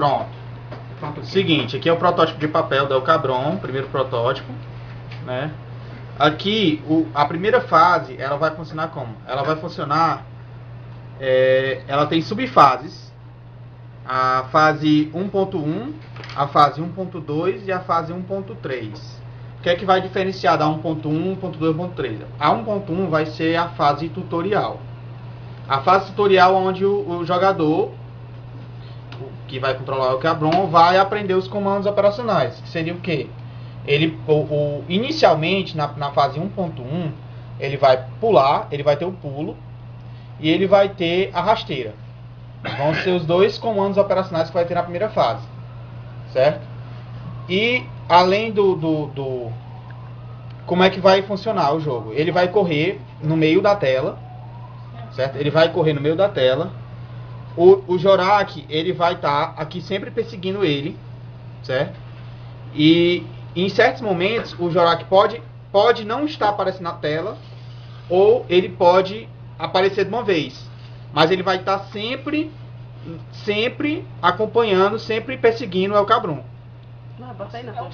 Pronto. Seguinte, aqui é o protótipo de papel do El Cabron, primeiro protótipo, né? Aqui, a primeira fase, ela vai funcionar como? Ela vai funcionar, ela tem subfases, a fase 1.1, a fase 1.2 e a fase 1.3. O que é que vai diferenciar da 1.1, 1.2 e 1.3? A 1.1 vai ser a fase tutorial. A fase tutorial onde o jogador, que vai controlar o Cabron, vai aprender os comandos operacionais, que seria o quê? Ele, inicialmente, na fase 1.1, ele vai pular, ele vai ter o pulo, e ele vai ter a rasteira. Vão ser os dois comandos operacionais que vai ter na primeira fase, certo? E, além como é que vai funcionar o jogo? Ele vai correr no meio da tela, certo? Ele vai correr no meio da tela. O Jorak, ele vai estar aqui sempre perseguindo ele, certo? E em certos momentos o Jorak pode não estar aparecendo na tela, ou ele pode aparecer de uma vez, mas ele vai estar sempre acompanhando, sempre perseguindo o El Cabron. Bota aí na tua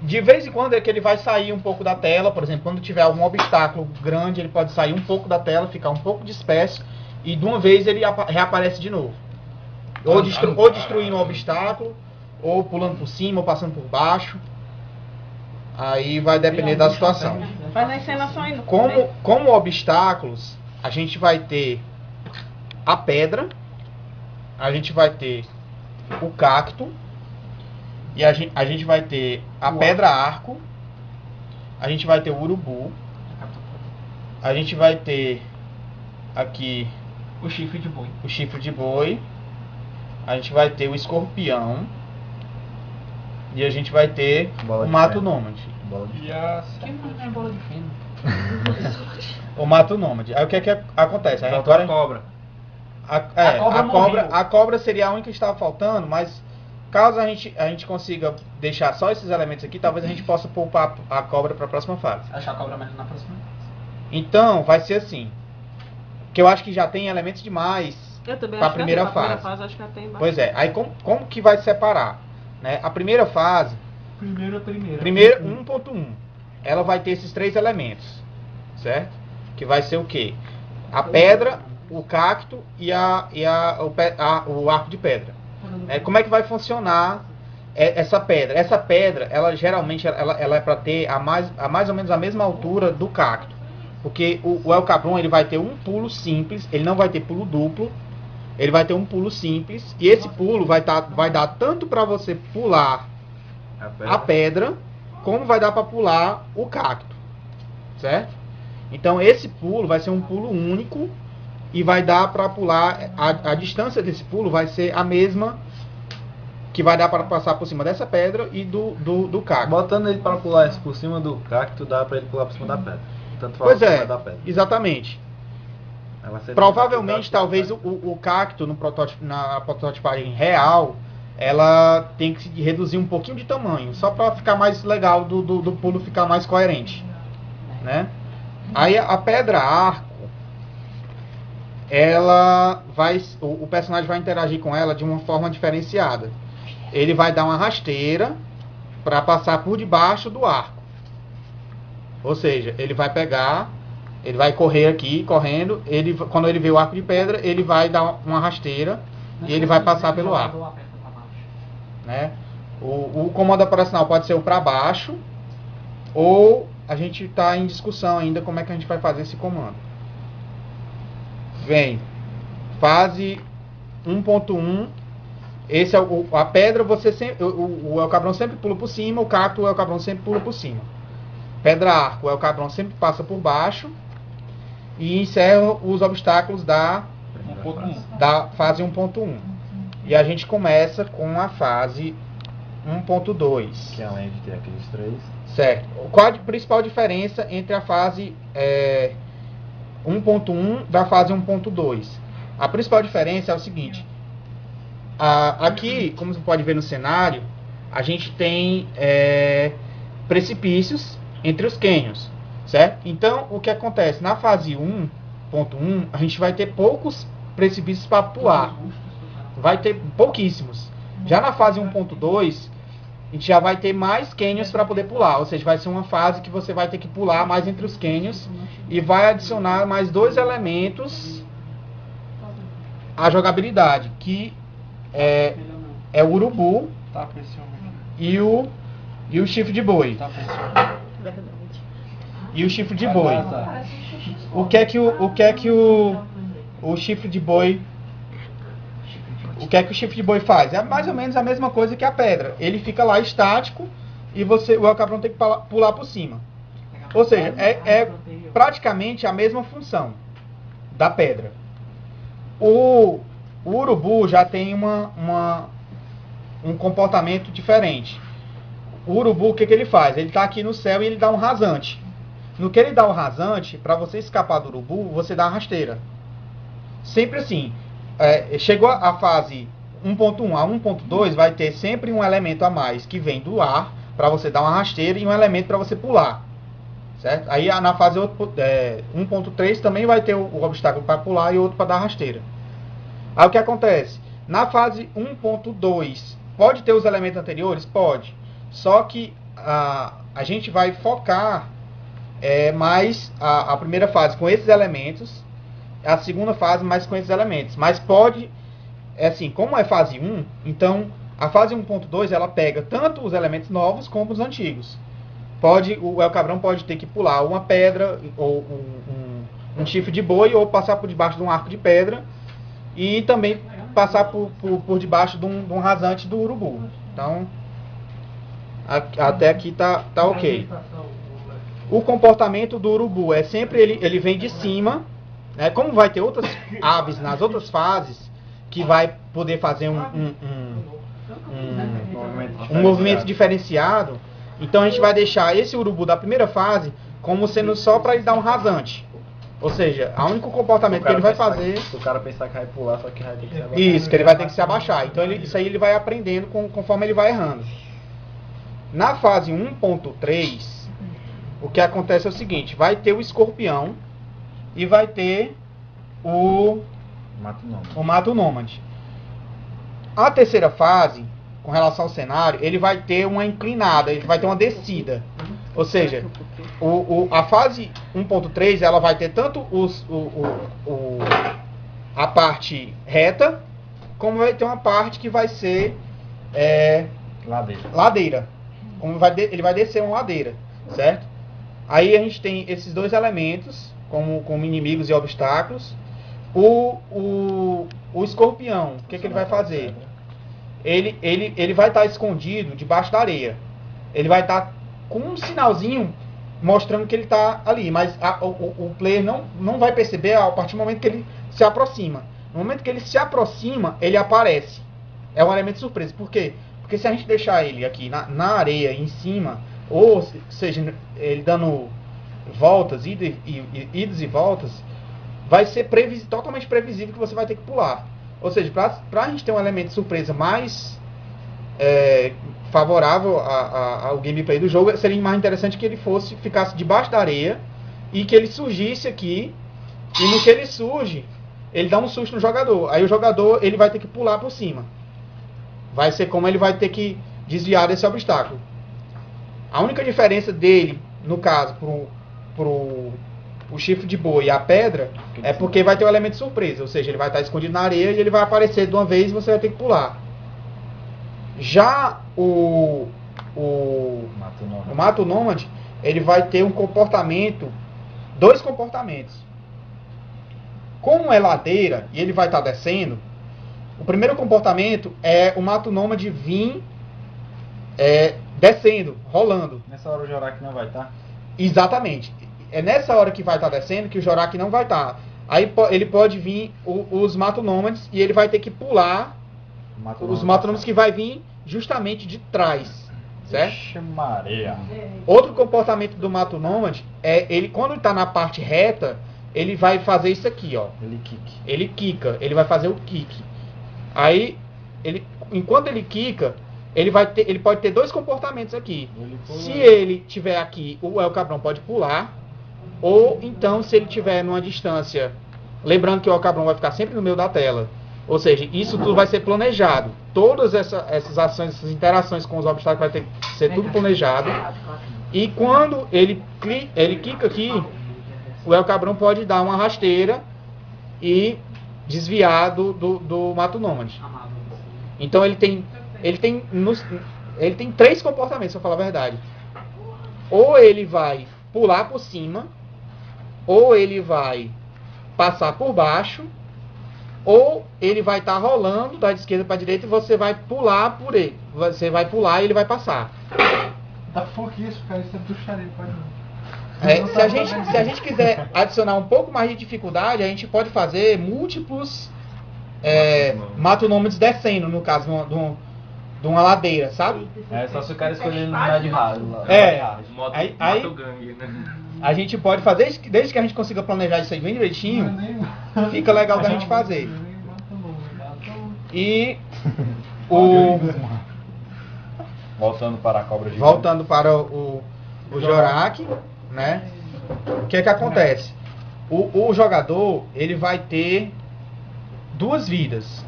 De vez em quando é que ele vai sair um pouco da tela, por exemplo, quando tiver algum obstáculo grande, ele pode sair um pouco da tela, ficar um pouco disperso, e de uma vez ele reaparece de novo. Ou destruindo um obstáculo, ou pulando por cima, ou passando por baixo. Aí vai depender da situação. Faz a encenação ainda. Como obstáculos, a gente vai ter a pedra, a gente vai ter o cacto, e a gente vai ter a pedra arco, a gente vai ter o urubu, a gente vai ter aqui o chifre de boi, a gente vai ter o escorpião, e a gente vai ter o mato nômade. O mato nômade. Aí o que é que acontece? Aí agora a cobra. A cobra seria a única que estava faltando, mas caso a gente consiga deixar só esses elementos aqui, talvez a gente possa poupar a cobra para a próxima fase. Achar a cobra mais na próxima fase. Então, vai ser assim. Que eu acho que já tem elementos demais para a primeira fase. Acho que já tem. Pois é. Aí como que vai separar? Né? A primeira fase... Primeiro 1.1. Ela vai ter esses três elementos. Certo? Que vai ser o quê? A pedra, o cacto e o arco de pedra. Como é que vai funcionar essa pedra? Essa pedra, ela geralmente ela é para ter a mais ou menos a mesma altura do cacto. Porque o El Cabron, ele vai ter um pulo simples, ele não vai ter pulo duplo. Ele vai ter um pulo simples, e esse pulo vai dar tanto para você pular a pedra, como vai dar para pular o cacto. Certo? Então esse pulo vai ser um pulo único, e vai dar para pular, a distância desse pulo vai ser a mesma que vai dar para passar por cima dessa pedra e do cacto. Botando ele para pular isso por cima do cacto, dá para ele pular por cima da pedra. Tanto faz pois é, da pedra. Exatamente. Provavelmente, talvez o cacto na prototipagem real, ela tem que reduzir um pouquinho de tamanho, só para ficar mais legal, do pulo ficar mais coerente, né? Aí a pedra arco, o personagem vai interagir com ela de uma forma diferenciada. Ele vai dar uma rasteira para passar por debaixo do arco. Ou seja, ele vai correr aqui, correndo, quando ele vê o arco de pedra, ele vai dar uma rasteira e ele vai passar pelo arco. Né? O comando operacional pode ser o para baixo, ou a gente está em discussão ainda como é que a gente vai fazer esse comando. Vem, fase 1.1, esse é a pedra, o El Cabron sempre pula por cima, o cacto, o El Cabron sempre pula por cima. Pedra arco, o El Cabron sempre passa por baixo, e encerra os obstáculos da fase 1.1. E a gente começa com a fase 1.2. Que além de ter aqueles três. Certo. Qual a principal diferença entre a fase 1.1 da fase 1.2? A principal diferença é o seguinte. Aqui, como você pode ver no cenário, a gente tem precipícios entre os canyons, certo? Então, o que acontece? Na fase 1.1, a gente vai ter poucos precipícios para pular. Vai ter pouquíssimos. Já na fase 1.2, a gente já vai ter mais canyons para poder pular. Ou seja, vai ser uma fase que você vai ter que pular mais entre os canyons e vai adicionar mais 2 elementos à jogabilidade, que é o urubu e o chifre de boi. Verdade. E o chifre de boi. O que é que o chifre de boi... O que é que o chifre de boi faz? É mais ou menos a mesma coisa que a pedra. Ele fica lá estático e o El Cabrão tem que pular por cima. Ou seja, é praticamente a mesma função da pedra. O urubu já tem um comportamento diferente. O urubu, o que ele faz? Ele está aqui no céu e ele dá um rasante. No que ele dá o rasante, para você escapar do urubu, você dá a rasteira. Sempre assim. Chegou a fase 1.1 a 1.2, vai ter sempre um elemento a mais que vem do ar, para você dar uma rasteira, e um elemento para você pular. Certo? Aí na fase 1.3 também vai ter o obstáculo para pular e outro para dar rasteira. Aí o que acontece? Na fase 1.2, pode ter os elementos anteriores? Pode. Só que a gente vai focar mais a primeira fase com esses elementos, a segunda fase mais com esses elementos. Mas pode, assim, como é fase 1, então a fase 1.2 ela pega tanto os elementos novos como os antigos. O El Cabrão pode ter que pular uma pedra, ou um chifre de boi, ou passar por debaixo de um arco de pedra, e também passar por debaixo de um rasante do urubu. Então, até aqui tá ok. O comportamento do urubu é sempre ele vem de cima, né? Como vai ter outras aves nas outras fases, que vai poder fazer um movimento diferenciado, então a gente vai deixar esse urubu da primeira fase como sendo só para ele dar um rasante. Ou seja, o único comportamento que ele vai fazer... Se o cara pensar que vai pular, só que vai ter que se abaixar. Isso, que ele vai ter que se abaixar. Então isso aí ele vai aprendendo conforme ele vai errando. Na fase 1.3, o que acontece é o seguinte, vai ter o escorpião e vai ter o mato nômade. A terceira fase, com relação ao cenário, ele vai ter uma inclinada, ele vai ter uma descida. Ou seja, a fase 1.3 ela vai ter tanto a parte reta, como vai ter uma parte que vai ser ladeira. Ele vai descer uma ladeira, certo? Aí a gente tem esses dois elementos, como inimigos e obstáculos. O escorpião, o que ele vai fazer? Ele vai estar escondido debaixo da areia. Ele vai estar com um sinalzinho mostrando que ele está ali, mas o player não vai perceber a partir do momento que ele se aproxima. No momento que ele se aproxima, ele aparece. É um elemento surpresa. Por quê? Porque se a gente deixar ele aqui na areia, em cima, ou seja, ele dando voltas, idas e voltas, vai ser totalmente previsível que você vai ter que pular. Ou seja, para a gente ter um elemento de surpresa mais favorável ao gameplay do jogo, seria mais interessante que ele ficasse debaixo da areia e que ele surgisse aqui, e no que ele surge, ele dá um susto no jogador. Aí o jogador ele vai ter que pular por cima. Vai ser como ele vai ter que desviar desse obstáculo. A única diferença dele, no caso, pro chifre de boi e a pedra, é porque vai ter um elemento de surpresa. Ou seja, ele vai estar escondido na areia e ele vai aparecer de uma vez e você vai ter que pular. Já o mato nômade, ele vai ter dois comportamentos. Como é ladeira e ele vai estar descendo, o primeiro comportamento é o mato nômade vir descendo, rolando. Nessa hora o Jorak não vai estar? Exatamente. É nessa hora que vai estar descendo que o Jorak não vai estar. Aí ele pode vir os mato nômades e ele vai ter que pular os mato nômades que vai vir justamente de trás. Certo? Maria. Outro comportamento do mato nômade é ele, quando ele está na parte reta, ele vai fazer isso aqui, ó. Ele quica, ele vai fazer o kick. Aí, enquanto ele quica, ele pode ter dois comportamentos aqui. Se ele tiver aqui, o El Cabrão pode pular. Ou então, se ele tiver numa distância Lembrando que o El Cabrón vai ficar sempre no meio da tela. Ou seja, isso tudo vai ser planejado. Todas essas ações, essas interações com os obstáculos vai ter que ser tudo planejado. E quando ele clica aqui, o El Cabrón pode dar uma rasteira e desviar do Mato Nômade. Então ele tem 3 comportamentos, pra falar a verdade. Ou ele vai pular por cima, ou ele vai passar por baixo, ou ele vai estar rolando da esquerda para a direita e você vai pular por ele. Você vai pular e ele vai passar. Tá pouco isso, cara, isso é bruxaria, pode não. Se a gente quiser adicionar um pouco mais de dificuldade, a gente pode fazer múltiplos Mato Nômades descendo, no caso, de uma ladeira, sabe? É só se o cara escolher no de rádio lá. Aí gangue, né? a gente pode fazer, desde que a gente consiga planejar isso aí bem direitinho, fica legal da gente fazer. E Voltando para a cobra gigante. voltando para o Jorak, né? O que acontece? O jogador, ele vai ter 2 vidas.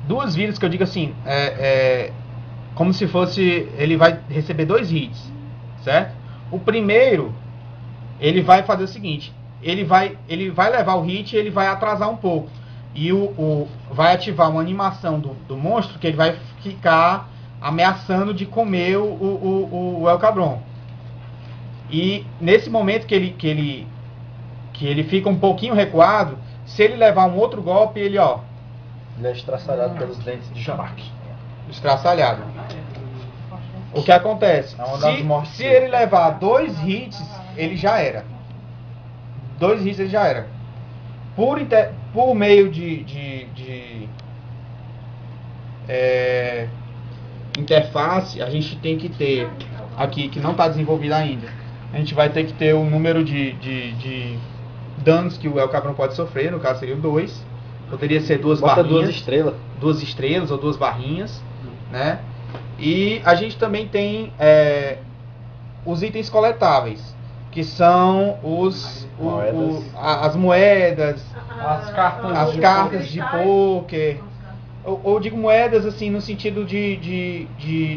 2 vidas que eu digo assim, como se fosse, ele vai receber 2 hits, certo? O primeiro, ele vai fazer o seguinte, ele vai levar o hit e ele vai atrasar um pouco. E vai ativar uma animação do monstro que ele vai ficar ameaçando de comer o El Cabrón. E nesse momento que ele fica um pouquinho recuado, se ele levar um outro golpe, ele é estraçalhado pelos dentes de Jorak. Estraçalhado. O que acontece? É uma das mortes Se dele. ele levar 2 hits, ele já era. 2 hits ele já era. Por meio de interface, a gente tem que ter aqui, que não está desenvolvida ainda, a gente vai ter que ter o número de danos que o El Cabrón pode sofrer, no caso seria 2. Poderia ser 2 Bota barrinhas. 2 estrelas. 2 estrelas ou 2 barrinhas, né? E a gente também tem os itens coletáveis, que são as moedas, as cartas de pôquer. Ou digo moedas assim no sentido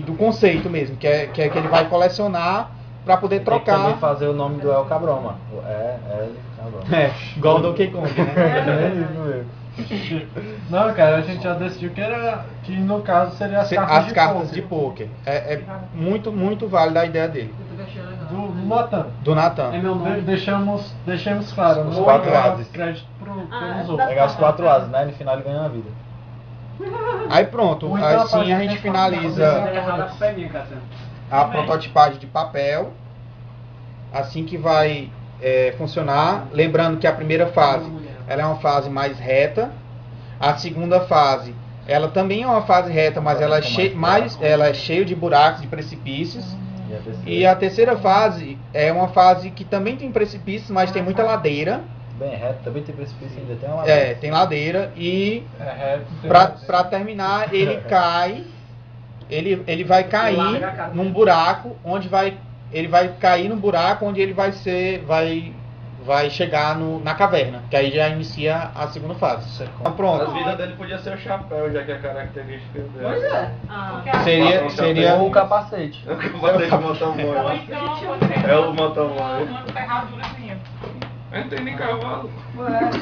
do conceito mesmo, que é que ele vai colecionar para poder Tem que trocar. também fazer o nome do El Cabrón, mano. El Cabrón. Igual o Donkey Kong, né? É isso mesmo. Não, cara, a gente já decidiu que no caso seria as cartas de pôquer. É muito, muito válida a ideia dele. do Natan. Do Natan. É meu nome. Deixamos claro, Os não 4 vai dar ases. crédito pelos tá. outros. Pegar os 4 asas, né? No final ele ganha uma vida. Aí pronto, Ou então assim a gente finaliza a prototipagem de papel. Assim que vai funcionar. Lembrando que a primeira fase ela é uma fase mais reta. A segunda fase ela também é uma fase reta, mas ela é cheia de buracos, de precipícios. E a terceira fase é uma fase que também tem precipícios, mas tem muita ladeira. Bem reto, também tem precipício, ainda tem uma ladeira. Tem ladeira e reto. pra terminar ele cai, ele vai cair num buraco onde ele vai cair num buraco onde ele vai chegar na caverna, que aí já inicia a segunda fase. Então, pronto. A vida dele podia ser o chapéu, já que é característica dele. Pois é. Seria Ou o capacete. Eu botei de motoboy. É o motoboy. Não tem nem cavalo.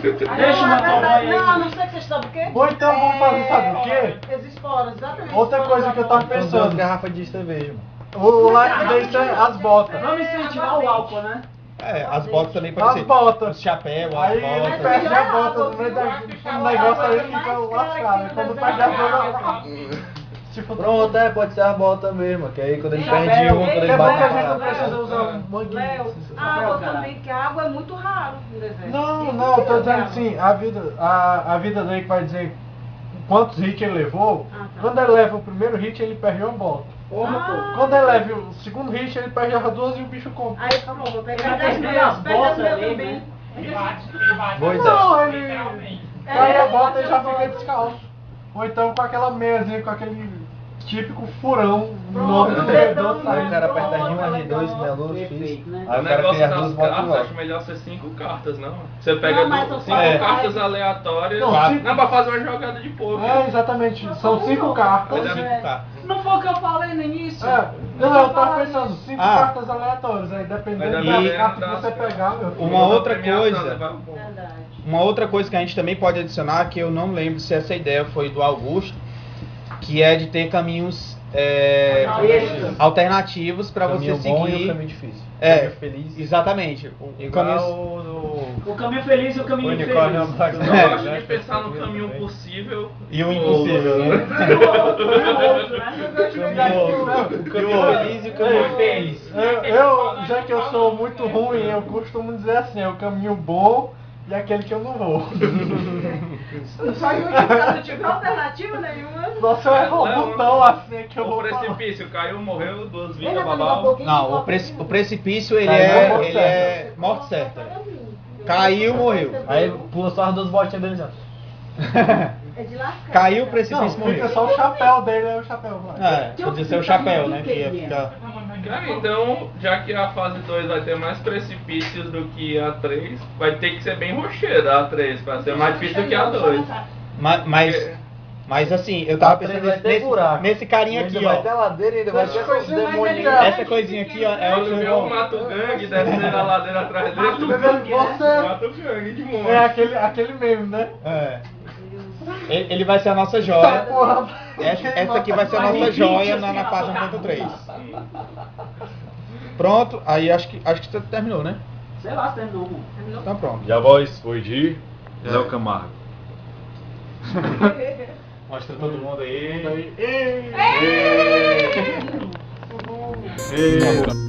Deixa o motoboy aí. Não sei que vocês sabem o quê? Ou então vamos fazer, sabe o quê? As esporas, exatamente. Outra coisa que eu tava Duas pensando. garrafas de cerveja, mano. O like desse é as botas. Vamos incentivar o álcool, né? as botas também pode As ser. botas. Os chapéus, as Aí ele botas. perde a bota no meio do negócio aí fica lascado. Quando perde a bota. Tipo, Pronto, pode ser as botas mesmo, que aí quando ele Chapéu, perde uma, quando é ele bom bate que a gente na não parada. precisa usar um manguinho. Léo, água também, que a água é muito raro no deserto. Não, tô dizendo assim, a vida dele que vai dizer quantos hits ele levou. Ah, tá. Quando ele leva o primeiro hit, ele perde uma bota. Quando ele leva o segundo hit, ele perde as duas e o bicho come. Aí, tá bom, vou pegar das minhas, pega as minhas também. Boa ideia. Não, ele cai a bota e já fica descalço. Ou então com aquela meiazinha, com aquele típico furão no corredor Aí o saindo. cara aperta R1, R2, melou, X. Perfeito, né? Aí O o cara negócio tem as das duas botas cartas, logo. acho melhor ser 5 cartas, não? Você pega Não, mas são 5 só cartas quatro. aleatórias. Não, Não, cinco- pra fazer uma jogada de poker. É, exatamente. São 5 cartas. Mas é- Tá. Não foi o que eu falei no início? Não, eu tava pensando, 5 Ah. cartas aleatórias, aí dependendo Mas da dependendo carta que das você pegar, meu filho. Uma outra premiação, coisa. levar um pouco. Verdade. Uma outra coisa que a gente também pode adicionar, que eu não lembro se essa ideia foi do Augusto, que é de ter caminhos alternativos para você Caminho bom e o seguir. caminho difícil. É, Caminho feliz. Exatamente. O Igual caminho... O caminho feliz e o caminho unicórnio infeliz. Black Eu Knight, gosto né? de pensar no caminho possível. E o impossível, né? O caminho feliz e o caminho infeliz. Já que eu sou muito ruim, eu costumo dizer assim, é o caminho bom e aquele que eu não vou. Só que não tiver alternativa nenhuma. Só se eu errar o botão assim que eu O vou falar. precipício caiu, morreu, 2 Ele vidas, tá babau. um pouquinho Não, de o precipício ele Caiu, é, morte ele é morte certa. Caiu, morreu. Aí pula só as duas botinhas dele já. É de lascar. Caiu, o Não, precipício fica morreu. só o chapéu dele, é o chapéu. Vai. É, podia ser o chapéu, né? Que ia ficar... Cara, então, já que a fase 2 vai ter mais precipícios do que a 3, vai ter que ser bem rocheira a 3, pra ser mais difícil do que a 2. Mas assim, eu tava A três pensando vai ter buraco. nesse carinha Ainda aqui, vai ó. ter ladeira e ainda vai ter os coisinhas mais demônios. legais. Essa coisinha aqui, ó, é o Quando vê o Mato Gangue descendo a ladeira atrás dele. Você Mato Gangue de monte. é aquele meme, né? É. Ele vai ser a nossa joia. Porra, Essa aqui vai ser a nossa joia na fase 1.3. Pronto, aí acho que você terminou, né? Sei lá, se terminou, mano. Então pronto. E a voz foi de Léo Camargo. Mostra todo mundo aí. Ei! Ei.